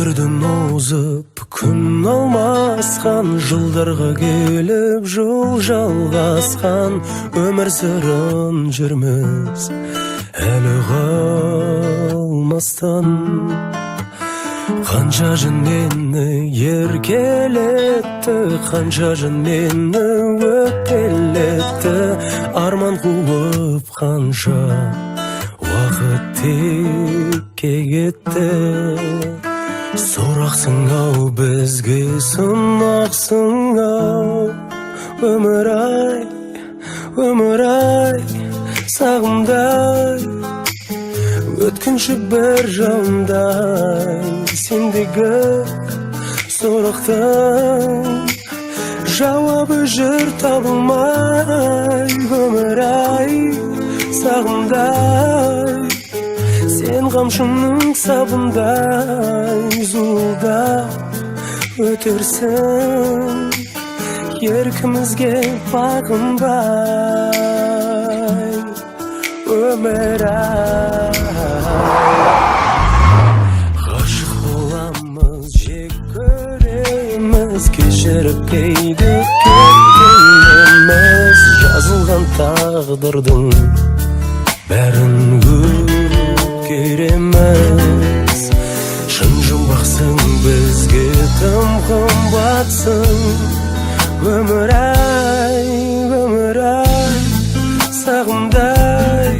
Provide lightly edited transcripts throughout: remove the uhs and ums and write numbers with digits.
Өмірдің озып күн алмасқан, жылдарға келіп жол жалғасқан, өмір сырын жүрміз әлі қалмастан. Қанша жын мені еркелетті, қанша жын мені өкпелетті, арман қуып қанша уақыт текке кетті. Сорақсың-ау, бізге сынақсың-ау, өмір-ай, өмір-ай, сағымдай, өткінші бір жауындай, сендегі сұрақтың жауабы жүр табылмай. Өмір-ай, сағымдай, сен қамшының сабындай, зуылдап өтерсің, еркімізге бағынбай. Өмір-ай, ғашық боламыз, жек көреміз, кешіріп кейде кеткеніміз, жазылған тағдырдың бәрін өткереміз. Шын жұмбақсың, бізге тым қымбатсың, өмір-ай, өмір-ай, сағымдай,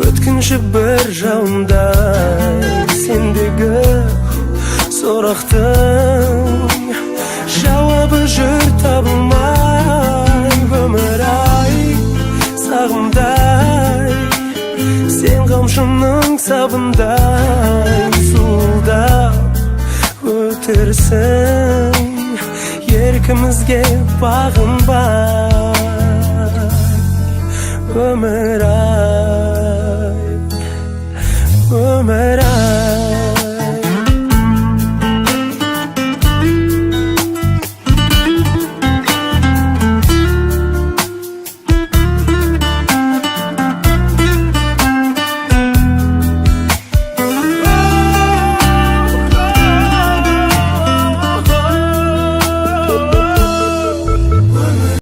өткінші бір жауындай, сендегі сұрақтың жауабы жүр табылмай. Өмір-ай, сағымдай, сен қамшының сабындай, зуылдап өтерсің, еркімізге бағынбай. Өмір-ай,